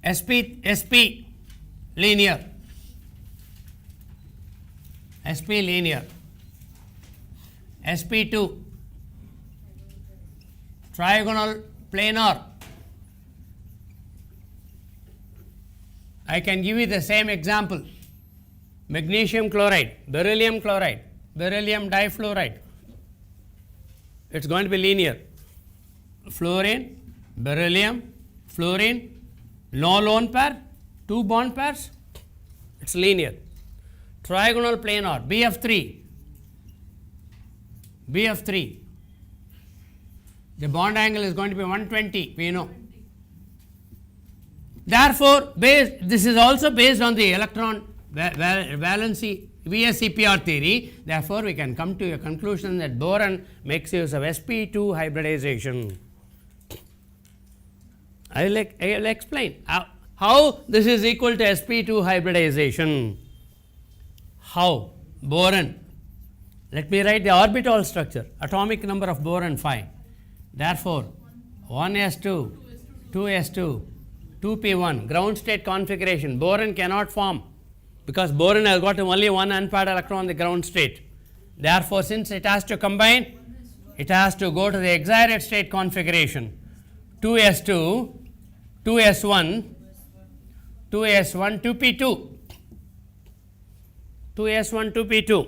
sp linear, sp2 trigonal planar. I can give you the same example: magnesium chloride, beryllium chloride, beryllium difluoride. It's going to be linear. Fluorine, beryllium, fluorine, no lone pair, 2 bond pairs, it's linear. Trigonal planar, BF3, the bond angle is going to be 120, we know. Therefore, this is also based on the electron valency VSEPR theory. Therefore, we can come to a conclusion that boron makes use of sp2 hybridization. I will explain how this is equal to sp2 hybridization. How? Boron. Let me write the orbital structure. Atomic number of boron 5. Therefore, 1s2, 2s2, 2p1. Ground state configuration. Boron cannot form because boron has got only one unpaired electron in the ground state. Therefore, since it has to combine, it has to go to the excited state configuration. 2s2, 2s1, 2s1, 2p2. 2s1, 2p2.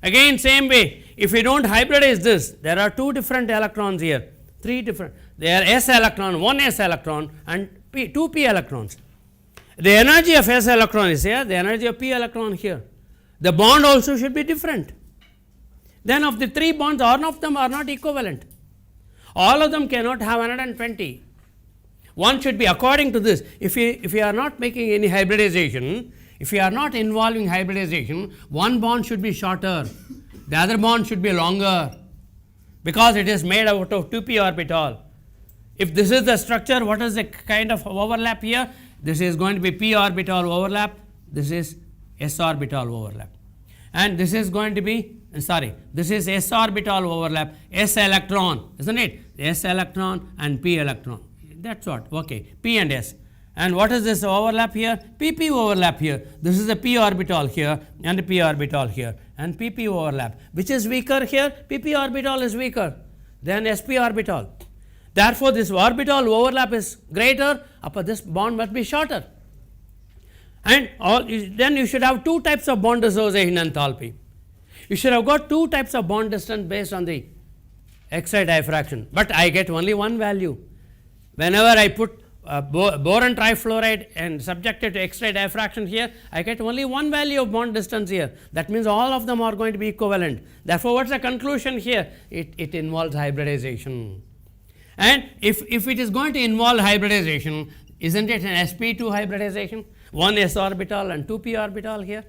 Again, same way, if we don't hybridize this, there are 2 different electrons here, 3 different. They are s electron, 1 s electron, and 2 p electrons. The energy of s electron is here, the energy of p electron here. The bond also should be different. Then, of the 3 bonds, all of them are not equivalent. All of them cannot have 120. One should be according to this. If you are not making any hybridization, if you are not involving hybridization, one bond should be shorter, the other bond should be longer, because it is made out of 2p orbital. If this is the structure, what is the kind of overlap here? This is going to be p orbital overlap, this is s orbital overlap, and this is going to be this is s orbital overlap, s electron, isn't it? S electron and p electron, that's what, okay, p and s. And what is this overlap here? pp overlap here. This is the p orbital here and the p orbital here, and pp overlap. Which is weaker here? pp orbital is weaker than sp orbital. Therefore, this orbital overlap is greater, this bond must be shorter. And then you should have 2 types of bond dissociation enthalpy. You should have got 2 types of bond distance based on the X-ray diffraction, but I get only one value. Whenever I put boron trifluoride and subject it to X-ray diffraction here, I get only one value of bond distance here. That means all of them are going to be equivalent. Therefore, what is the conclusion here? It involves hybridization. And if it is going to involve hybridization, isn't it an sp2 hybridization? 1 s orbital and 2 p orbital here.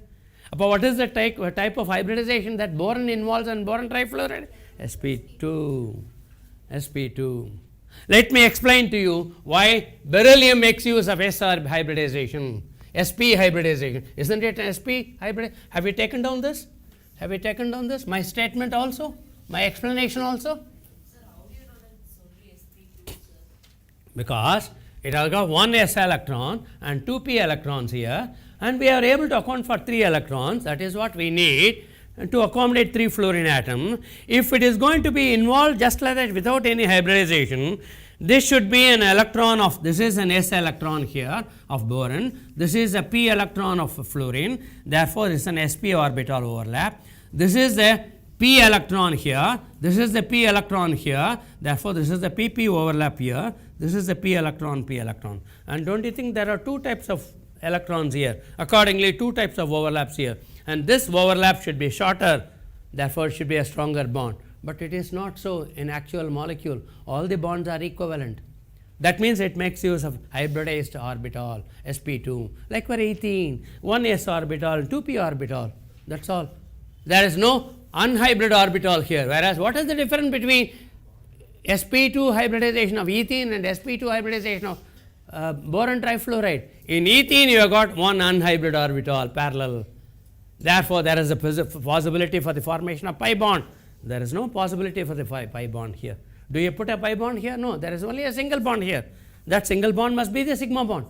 But what is the type of hybridization that boron involves in boron trifluoride? sp2. Let me explain to you why beryllium makes use of s hybridization, sp hybridization. Isn't it an sp hybrid? Have you taken down this? My statement also? My explanation also? Sir, how do you know that it's only sp2, sir? Because it has got 1 s electron and 2 p electrons here, and we are able to account for 3 electrons. That is what we need to accommodate 3 fluorine atom. If it is going to be involved just like that without any hybridization, this should be an electron of, this is an s electron here of boron, this is a p electron of fluorine, therefore, this is an sp orbital overlap. This is the p electron here, this is the p electron here, therefore, this is the pp overlap here, this is the p electron. And don't you think there are 2 types of electrons here, accordingly 2 types of overlaps here, and this overlap should be shorter, therefore, it should be a stronger bond, but it is not so in actual molecule. All the bonds are equivalent. That means it makes use of hybridized orbital sp2, like for ethene, 1 s orbital, 2 p orbital, that's all. There is no unhybrid orbital here, whereas what is the difference between sp2 hybridization of ethene and sp2 hybridization of boron trifluoride? In ethene, you have got one unhybrid orbital parallel. Therefore, there is a possibility for the formation of pi bond. There is no possibility for the pi bond here. Do you put a pi bond here? No, there is only a single bond here. that single bond must be the sigma bond.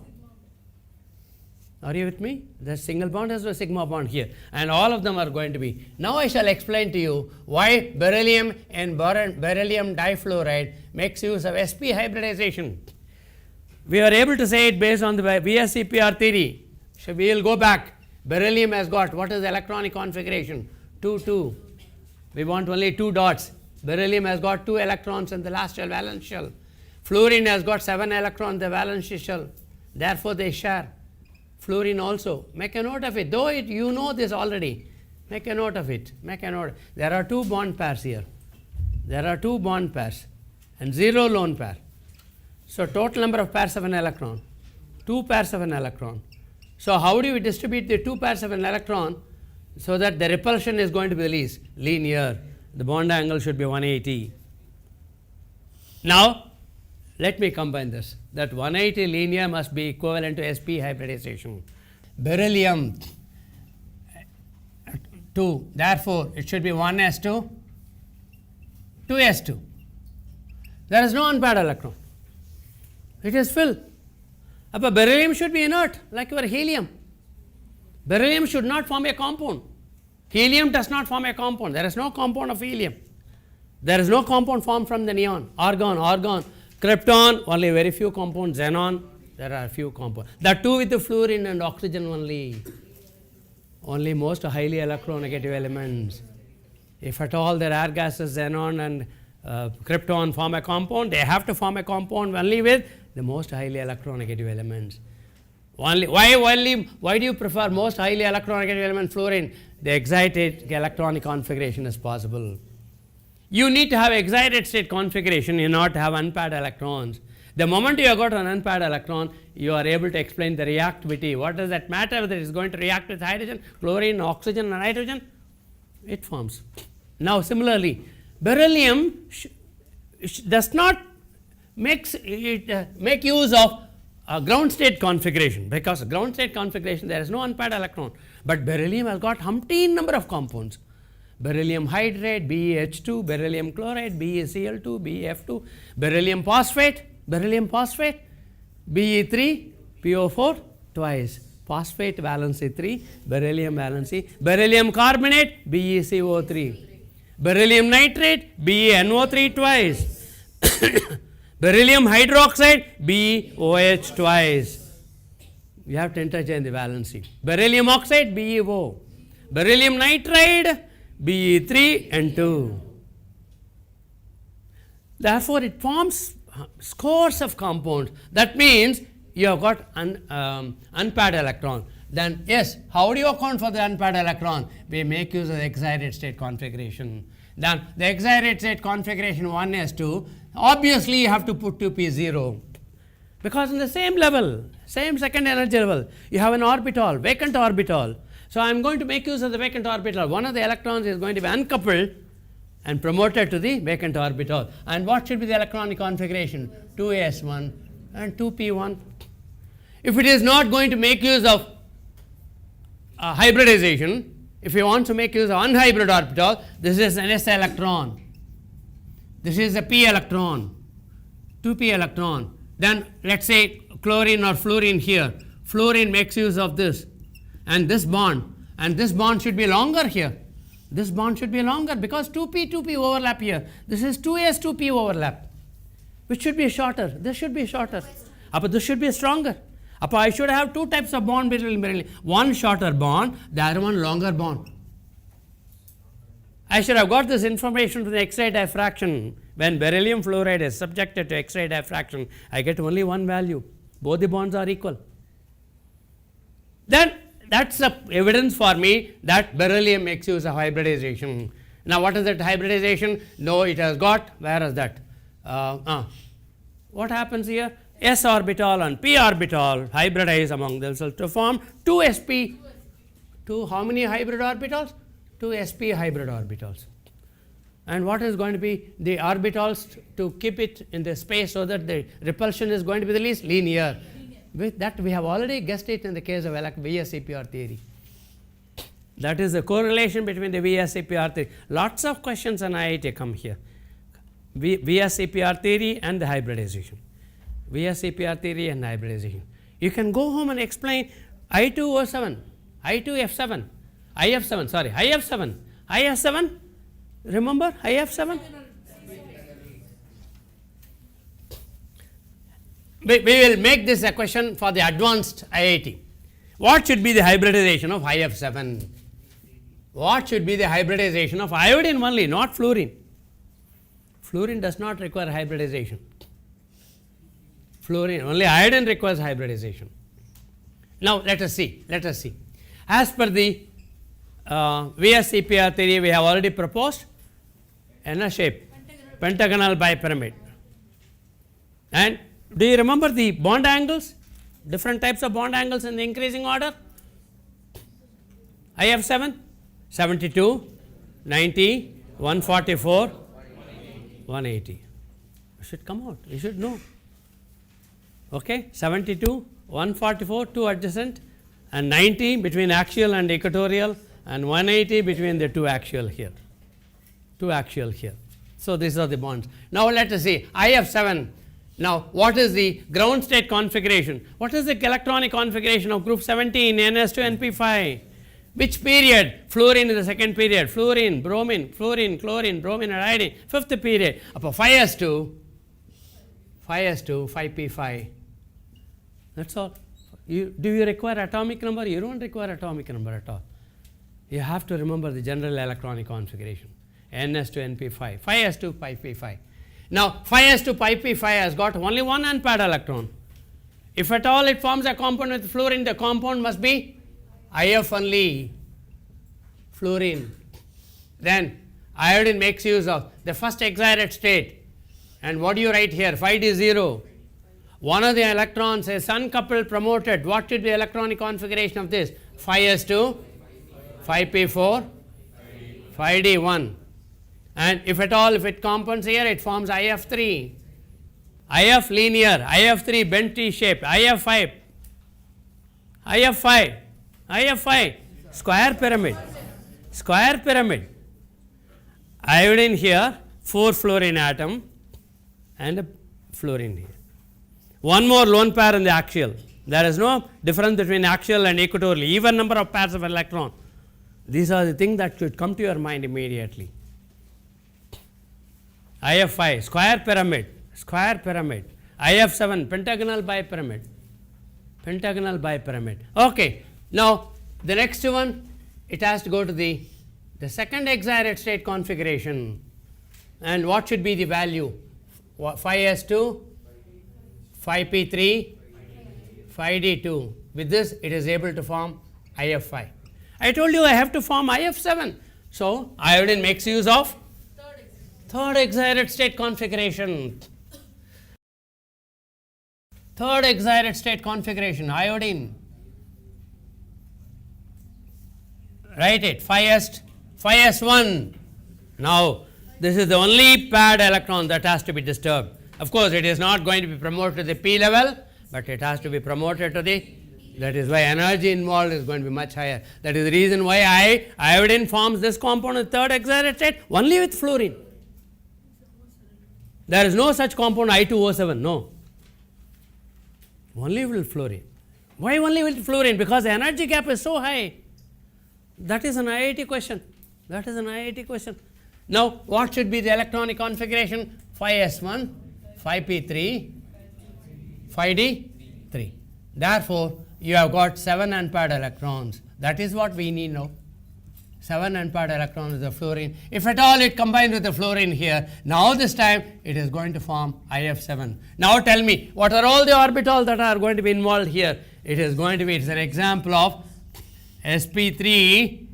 Are you with me? The single bond has a sigma bond here, and all of them are going to be. Now I shall explain to you why beryllium and beryllium difluoride makes use of sp hybridization. We are able to say it based on the VSEPR theory. So we will go back. Beryllium has got, what is the electronic configuration? 2, 2. We want only 2 dots. Beryllium has got 2 electrons in the last shell, valence shell. Fluorine has got 7 electrons in the valence shell. Therefore, they share. Fluorine also. Make a note of it. Though you know this already. Make a note of it. Make a note. There are 2 bond pairs here. There are 2 bond pairs and 0 lone pair. So, total number of pairs of an electron. 2 pairs of an electron. So, how do we distribute the 2 pairs of an electron so that the repulsion is going to be the least? Linear. The bond angle should be 180. Now, let me combine this. That 180 linear must be equivalent to sp hybridization. Beryllium 2. Therefore, it should be 1s2, 2s2. There is no unpaired electron. It is filled. But beryllium should be inert, like your helium. Beryllium should not form a compound. Helium does not form a compound. There is no compound of helium. There is no compound formed from the neon. Argon, krypton, only very few compounds. Xenon, there are few compounds. The 2 with the fluorine and oxygen only. Only most highly electronegative elements. If at all the rare gases xenon and krypton form a compound, they have to form a compound only with the most highly electronegative elements. Why do you prefer most highly electronegative element fluorine? The excited electronic configuration is possible. You need to have excited state configuration in order to have unpaired electrons. The moment you have got an unpaired electron, you are able to explain the reactivity. What does that matter whether it is going to react with hydrogen, chlorine, oxygen and nitrogen? It forms. Now similarly, beryllium does not make use of ground state configuration, because ground state configuration there is no unpaired electron, but beryllium has got umpteen number of compounds. Beryllium hydrate, BeH2, beryllium chloride, BeCl2, BeF2, beryllium phosphate, Be3, PO4 twice, phosphate valency 3, beryllium valency, beryllium carbonate, BeCO3, beryllium nitrate, BeNO3 twice, beryllium hydroxide, BeOH twice. You have to interchange the valency. Beryllium oxide, BeO, beryllium nitride, Be3 and 2. Therefore, it forms scores of compounds. That means you have got unpaired electron. Then yes, how do you account for the unpaired electron? We make use of the excited state configuration. Then the excited state configuration 1s2, obviously you have to put 2p0, because in the same level, same second energy level, you have an orbital, vacant orbital. So I am going to make use of the vacant orbital. One of the electrons is going to be uncoupled and promoted to the vacant orbital. And what should be the electronic configuration? 2s1 and 2p1. If it is not going to make use of hybridization, if you want to make use of unhybrid orbital, this is an s electron. This is a p electron, 2p electron. Then let us say chlorine or fluorine here. Fluorine makes use of this and this bond should be longer here. This bond should be longer because 2p, 2p overlap here. This is 2s, 2p overlap, which should be shorter. This should be shorter. But this should be stronger. I should have 2 types of bond between beryllium. One shorter bond, the other one longer bond. I should have got this information from the X-ray diffraction. When beryllium fluoride is subjected to X-ray diffraction, I get only one value. Both the bonds are equal. Then that's the evidence for me that beryllium makes use of hybridization. Now, what is that hybridization? No, it has got, where is that? What happens here? S orbital and p orbital hybridize among themselves to form 2 sp. 2 how many hybrid orbitals? 2 sp hybrid orbitals. And what is going to be the orbitals to keep it in the space so that the repulsion is going to be the least? Linear. With that, we have already guessed it in the case of VSEPR theory. That is the correlation between the VSEPR theory. Lots of questions on IIT come here. VSEPR theory and the hybridization. VSEPR theory and hybridization. You can go home and explain I2O7, I2F7, IF7, sorry, IF7, IF7, remember IF7? We will make this a question for the advanced IIT. What should be the hybridization of IF7? What should be the hybridization of iodine only, not fluorine? Fluorine does not require hybridization. Fluorine, only iodine requires hybridization. Now, let us see. As per the VSEPR theory, we have already proposed N shape, pentagonal bipyramid. And do you remember the bond angles? Different types of bond angles in the increasing order? IF7, 72, 90, 144, 180. You should come out, you should know. Okay, 72, 144, 2 adjacent, and 90 between axial and equatorial, and 180 between the 2 axial here. 2 axial here. So, these are the bonds. Now, let us see IF7. Now, what is the ground state configuration? What is the electronic configuration of group 17 NS2 NP5? Which period? Fluorine in the second period, fluorine, bromine, fluorine, chlorine, bromine and iodine, fifth period. Upon 5s2, 5p5. That's all. Do you require atomic number? You don't require atomic number at all. You have to remember the general electronic configuration. NS2 NP5, 5s2 5p5. Now, 5s2 5p5 has got only one unpaired electron. If at all it forms a compound with fluorine, the compound must be IF only, fluorine. Then iodine makes use of the first excited state. And what do you write here? 5d0. One of the electrons is uncoupled promoted. What should be the electronic configuration of this? 5s2, 5p4, 5d1. And if at all, if it compounds here, it forms IF3. IF linear, IF3 bent T shape, IF5, IF5, IF5, square pyramid, square pyramid. Iodine here, 4 fluorine atom and a fluorine here. One more lone pair in the axial. There is no difference between axial and equatorial, even number of pairs of electron. These are the things that should come to your mind immediately. IF5, square pyramid, square pyramid. IF7, pentagonal bipyramid, pentagonal bipyramid. Okay. Now, the next one, it has to go to the second excited state configuration. And what should be the value? 5s2, 5p3, 5d2. With this, it is able to form IF5. I told you I have to form IF7. So, iodine makes use of third excited state configuration. Third excited state configuration, iodine. Write it, 5s1. Now, this is the only paired electron that has to be disturbed. Of course, it is not going to be promoted to the p level, but it has to be promoted to the, that is why energy involved is going to be much higher. That is the reason why iodine forms this compound in third excited state only with fluorine. There is no such compound I2O7, no. Only with fluorine. Why only with fluorine? Because the energy gap is so high. That is an IIT question. That is an IIT question. Now, what should be the electronic configuration? 5s1, 5p3, 5d3. Therefore, you have got 7 unpaired electrons. That is what we need now. 7 unpaired electrons with the fluorine. If at all it combines with the fluorine here, now this time it is going to form IF7. Now tell me, what are all the orbitals that are going to be involved here? It is going to be, it's an example of sp3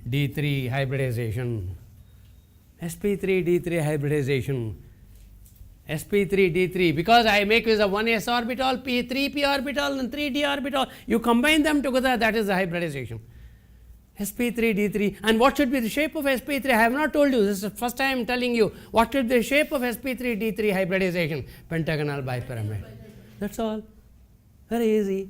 d3 hybridization. sp3 d3 hybridization. sp3 d3, because I make use of 1s orbital, 3p orbital and 3d orbital. You combine them together, that is the hybridization. sp3 d3. And what should be the shape of sp3? I have not told you, this is the first time I am telling you. What should be the shape of sp3 d3 hybridization? Pentagonal bipyramid. That's all. Very easy.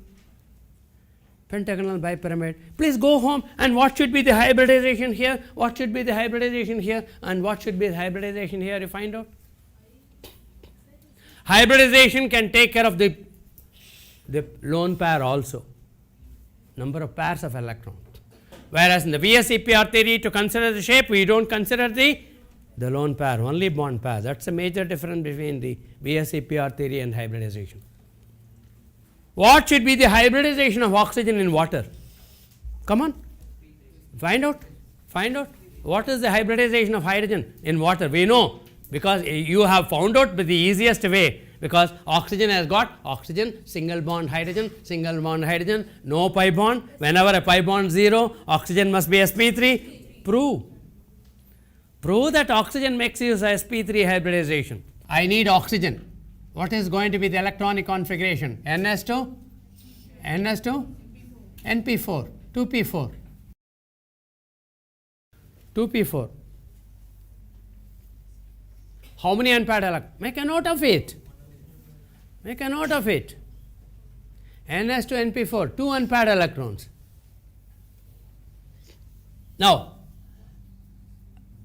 Pentagonal bipyramid. Please go home and what should be the hybridization here? What should be the hybridization here? And what should be the hybridization here? You find out. Hybridization can take care of the lone pair also, number of pairs of electrons. Whereas in the VSEPR theory, to consider the shape, we don't consider the lone pair, only bond pair. That's a major difference between the VSEPR theory and hybridization. What should be the hybridization of oxygen in water? Come on, find out. What is the hybridization of hydrogen in water? We know, because you have found out the easiest way, because oxygen has got oxygen, single bond hydrogen, no pi bond. Whenever a pi bond 0, oxygen must be sp3. Prove that oxygen makes use of sp3 hybridization. I need oxygen. What is going to be the electronic configuration? NS2, NP4, 2p4. 2p4. How many unpaired electrons? Make a note of it. NS2, NP4, 2 unpaired electrons. Now,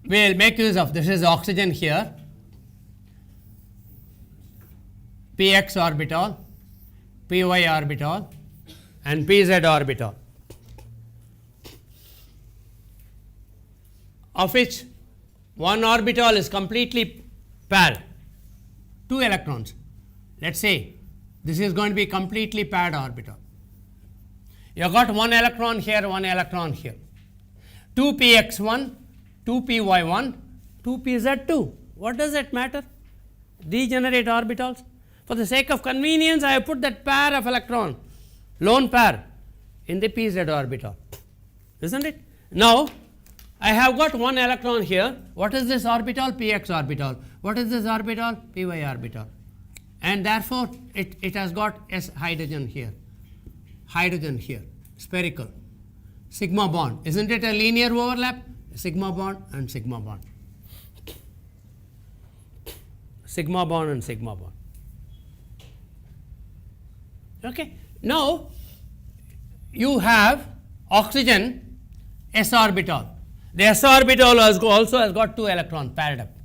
we will make use of, this is oxygen here, px orbital, py orbital, and pz orbital, of which one orbital is completely paired, 2 electrons. Let us say this is going to be completely paired orbital. You have got 1 electron here, 1 electron here, 2px1, 2py1, 2pz2. What does that matter? Degenerate orbitals. For the sake of convenience, I have put that pair of electron, lone pair, in the pz orbital, isn't it? Now, I have got 1 electron here. What is this orbital? Px orbital. What is this orbital? Py orbital. And therefore, it has got S hydrogen here, spherical, sigma bond. Isn't it a linear overlap? Sigma bond and sigma bond. Sigma bond and sigma bond. Okay. Now, you have oxygen s orbital. The s orbital also has got 2 electrons paired up.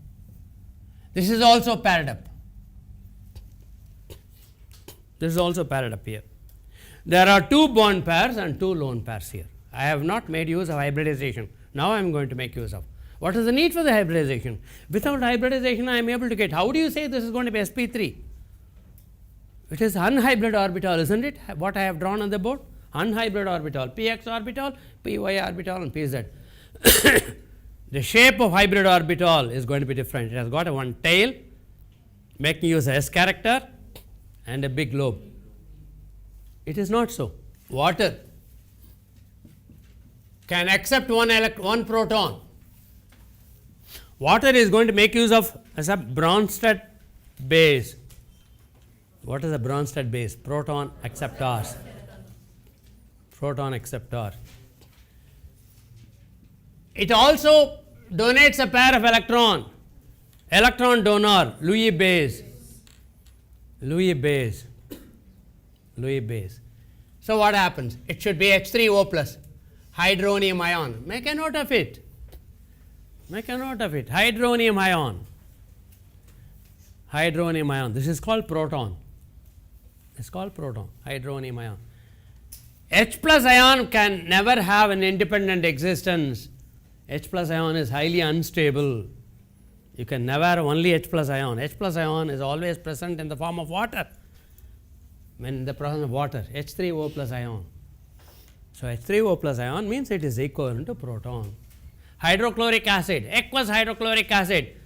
This is also paired up. This is also paired up here. There are 2 bond pairs and 2 lone pairs here. I have not made use of hybridization. Now I am going to make use of. What is the need for the hybridization? Without hybridization, I am able to get. How do you say this is going to be sp3? It is unhybrid orbital, isn't it? What I have drawn on the board? Unhybrid orbital, px orbital, py orbital, and pz. The shape of hybrid orbital is going to be different. It has got a one tail, making use of S character, and a big lobe. It is not so. Water can accept one proton. Water is going to make use of as a Bronsted base. What is a Bronsted base? Proton acceptors. Proton acceptor. It also donates a pair of electron donor, Louis base. So what happens? It should be H3O plus, hydronium ion. Make a note of it. Hydronium ion. This is called proton. Hydronium ion. H plus ion can never have an independent existence. H plus ion is highly unstable. You can never have only H plus ion. H plus ion is always present in the form of water. When in the presence of water, H3O plus ion. So H3O plus ion means it is equivalent to proton. Hydrochloric acid, aqueous hydrochloric acid,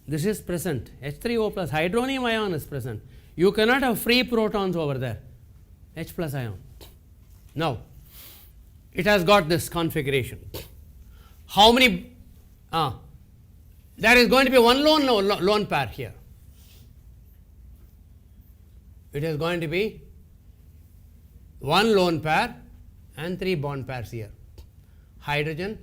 this is present. H3O plus hydronium ion is present. You cannot have free protons over there. H plus ion. Now, it has got this configuration. How many? There is going to be one lone pair here. It is going to be one lone pair and 3 bond pairs here. Hydrogen,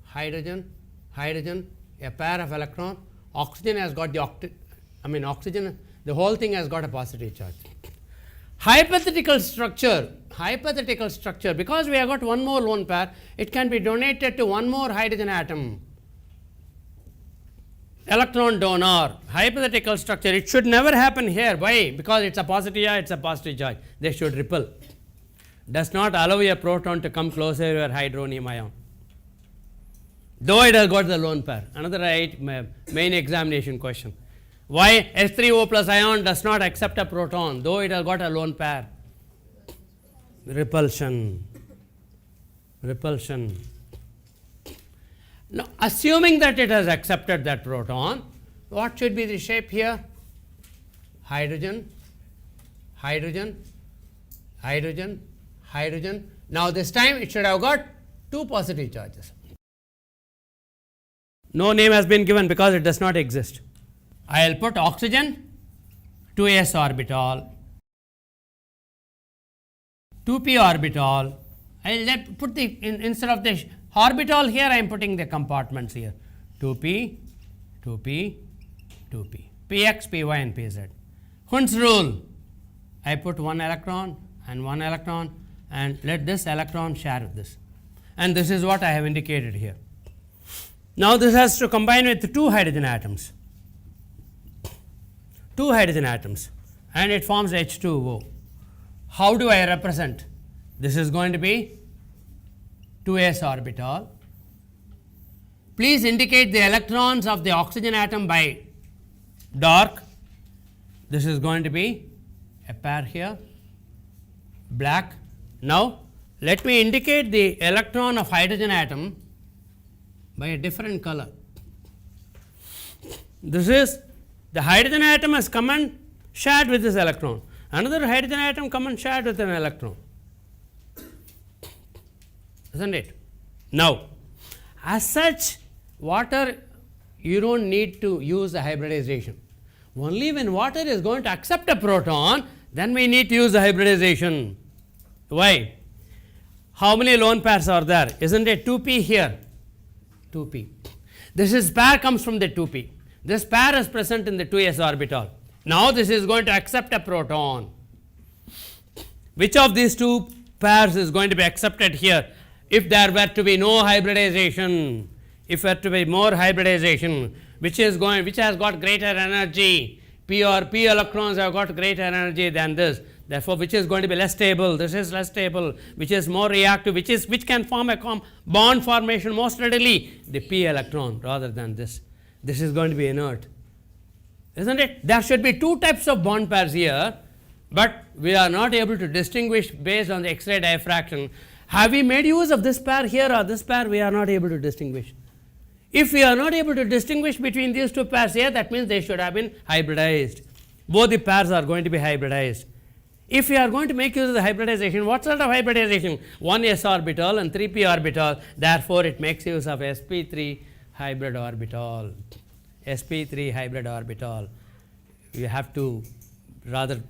hydrogen, hydrogen, a pair of electron. Oxygen has got the oxygen, the whole thing has got a positive charge. Hypothetical structure, because we have got one more lone pair, it can be donated to one more hydrogen atom. electron donor, hypothetical structure, it should never happen here. Why? Because it's a positive charge, it's a positive charge. They should repel. Does not allow a proton to come closer to your hydronium ion. Though it has got the lone pair. Another main examination question. Why H3O plus ion does not accept a proton, though it has got a lone pair? Repulsion. Repulsion. Now, assuming that it has accepted that proton, what should be the shape here? Hydrogen, hydrogen, hydrogen, hydrogen. Now, this time it should have got two positive charges. No name has been given because it does not exist. I will put oxygen, 2s orbital, 2p orbital. I will put the instead of the orbital here, I am putting the compartments here. 2p, 2p, 2p, px, py, and pz. Hund's rule. I put one electron, and let this electron share with this. And this is what I have indicated here. Now, this has to combine with two hydrogen atoms. Two hydrogen atoms, and it forms H2O. How do I represent? This is going to be 2s orbital. Please indicate the electrons of the oxygen atom by dark. This is going to be a pair here, black. Now, let me indicate the electron of hydrogen atom by a different color. This is the hydrogen atom has come and shared with this electron. Another hydrogen atom come and shared with an electron. Isn't it? Now, as such, water, you don't need to use the hybridization. Only when water is going to accept a proton, then we need to use the hybridization. Why? How many lone pairs are there? Isn't it 2p here? 2p. This is pair comes from the 2p. This pair is present in the 2s orbital. Now, this is going to accept a proton. Which of these two pairs is going to be accepted here? If there were to be no hybridization, if there to be more hybridization, which has got greater energy, p or p electrons have got greater energy than this. Therefore, which is going to be less stable? This is less stable. Which is more reactive? Which can form a bond formation most readily? The p electron rather than this. This is going to be inert, isn't it? There should be two types of bond pairs here, but we are not able to distinguish based on the X-ray diffraction. Have we made use of this pair here or this pair? We are not able to distinguish. If we are not able to distinguish between these two pairs here, that means they should have been hybridized. Both the pairs are going to be hybridized. If we are going to make use of the hybridization, what sort of hybridization? 1s orbital and 3p orbital. Therefore, it makes use of sp3 hybrid orbital. sp3 hybrid orbital. You have to rather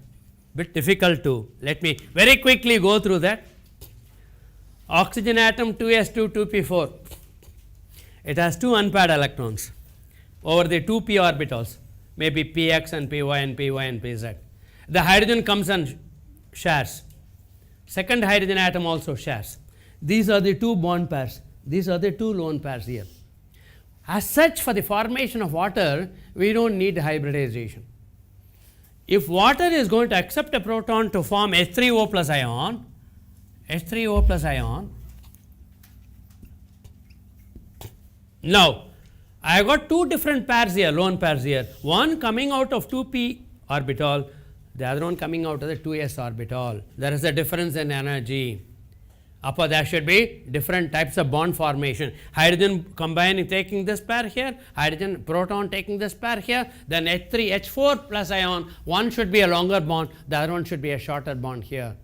bit difficult to. Let me very quickly go through that. Oxygen atom 2s2 2p4. It has two unpaired electrons over the 2p orbitals, maybe px and py and py and pz. The hydrogen comes and shares. Second hydrogen atom also shares. These are the two bond pairs. These are the two lone pairs here. As such, for the formation of water, we don't need hybridization. If water is going to accept a proton to form H3O plus ion, H3O plus ion. Now, I have got two different pairs here, lone pairs here. One coming out of 2p orbital, the other one coming out of the 2s orbital. There is a difference in energy. Upper there should be different types of bond formation. Hydrogen combining, taking this pair here, hydrogen proton taking this pair here, then H4 plus ion, one should be a longer bond, the other one should be a shorter bond here.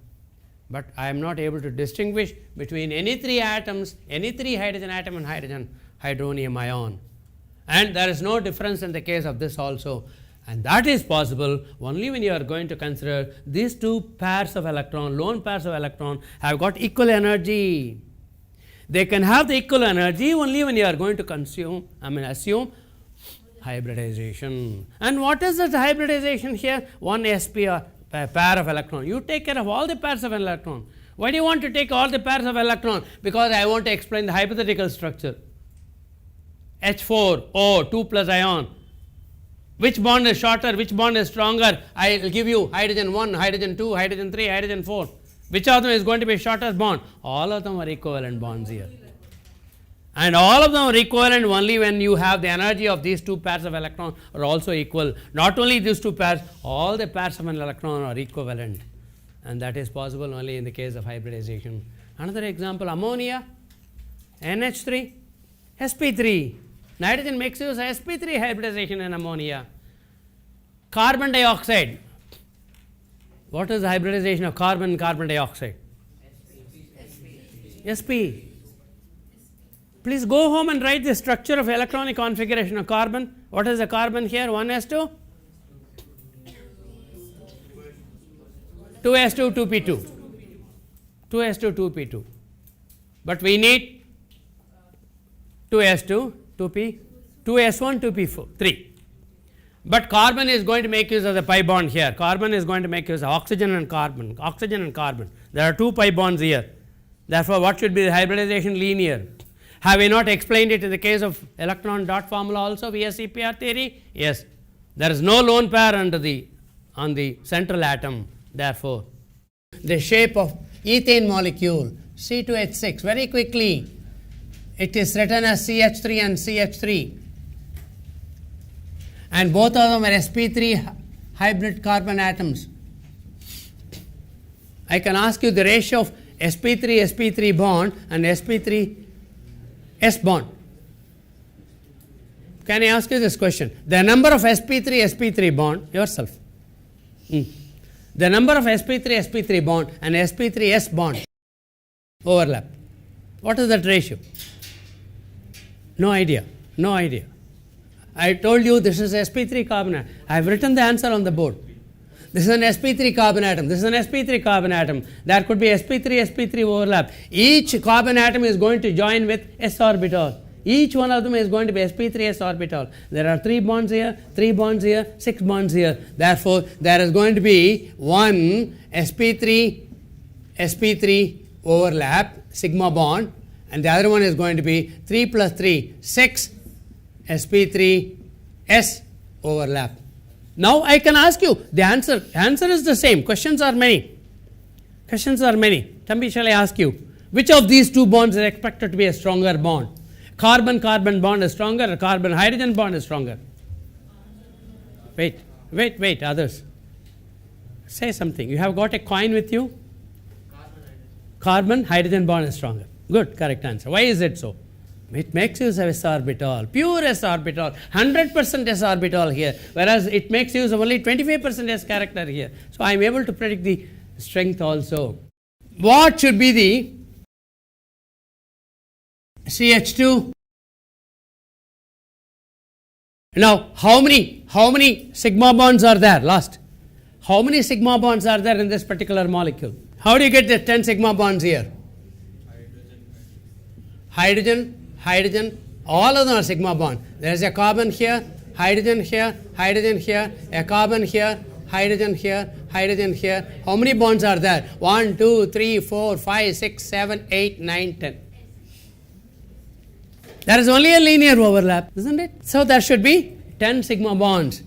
But I am not able to distinguish between any three atoms, any three hydrogen atom and hydronium ion. And there is no difference in the case of this also. And that is possible only when you are going to consider these two pairs of electron, lone pairs of electron have got equal energy. They can have the equal energy only when you are going to assume hybridization. And what is this hybridization here? One sp pair of electron. You take care of all the pairs of electron. Why do you want to take all the pairs of electron? Because I want to explain the hypothetical structure. H4O 2 plus ion Which bond is shorter, which bond is stronger? I will give you hydrogen 1, hydrogen 2, hydrogen 3, hydrogen 4. Which of them is going to be shortest bond? All of them are equivalent bonds here. And all of them are equivalent only when you have the energy of these two pairs of electrons are also equal. Not only these two pairs, all the pairs of an electron are equivalent. And that is possible only in the case of hybridization. Another example, ammonia, NH3, sp3. Nitrogen makes use of sp3 hybridization in ammonia. Carbon dioxide. What is the hybridization of carbon and carbon dioxide? sp. Please go home and write the structure of electronic configuration of carbon. What is the carbon here? 1s2, 2s2, 2p2. 2s2, 2p2. But we need 2s2, 2p, 2s1, 2p4, 3. But carbon is going to make use of the pi bond here. Carbon is going to make use of oxygen and carbon. Oxygen and carbon. There are 2 pi bonds here. Therefore, what should be the hybridization? Linear. Have we not explained it in the case of electron dot formula also via CPR theory? Yes. There is no lone pair on the central atom. Therefore, the shape of ethane molecule C2H6, very quickly it is written as CH3 and CH3, and both of them are sp3 hybrid carbon atoms. I can ask you the ratio of sp3 bond and sp3 S bond. Can I ask you this question? The number of sp3 bond, yourself. The number of sp3 bond and sp3 S bond overlap. What is that ratio? No idea. No idea. I told you this is sp3 carbon atom. I have written the answer on the board. This is an sp3 carbon atom. This is an sp3 carbon atom. There could be sp3 overlap. Each carbon atom is going to join with s orbital. Each one of them is going to be sp3 s orbital. There are 3 bonds here, 3 bonds here, 6 bonds here. Therefore, there is going to be one sp3 overlap, sigma bond, and the other one is going to be 3 plus 3, 6 sp3 s overlap. Now I can ask you the answer. Answer is the same. Questions are many. Tambi, shall I ask you, which of these 2 bonds is expected to be a stronger bond? Carbon-carbon bond is stronger or carbon-hydrogen bond is stronger? Wait, others. Say something. You have got a coin with you? Carbon-hydrogen bond is stronger. Good, correct answer. Why is it so? It makes use of s orbital, pure s orbital, 100% s orbital here, whereas it makes use of only 25% s character here. So I am able to predict the strength also. What should be the CH2? Now, how many sigma bonds are there? Last. How many sigma bonds are there in this particular molecule? How do you get the 10 sigma bonds here? Hydrogen, all of them are sigma bond. There is a carbon here, hydrogen here, a carbon here, hydrogen here. How many bonds are there? 1, 2, 3, 4, 5, 6, 7, 8, 9, 10. There is only a linear overlap, isn't it? So there should be 10 sigma bonds.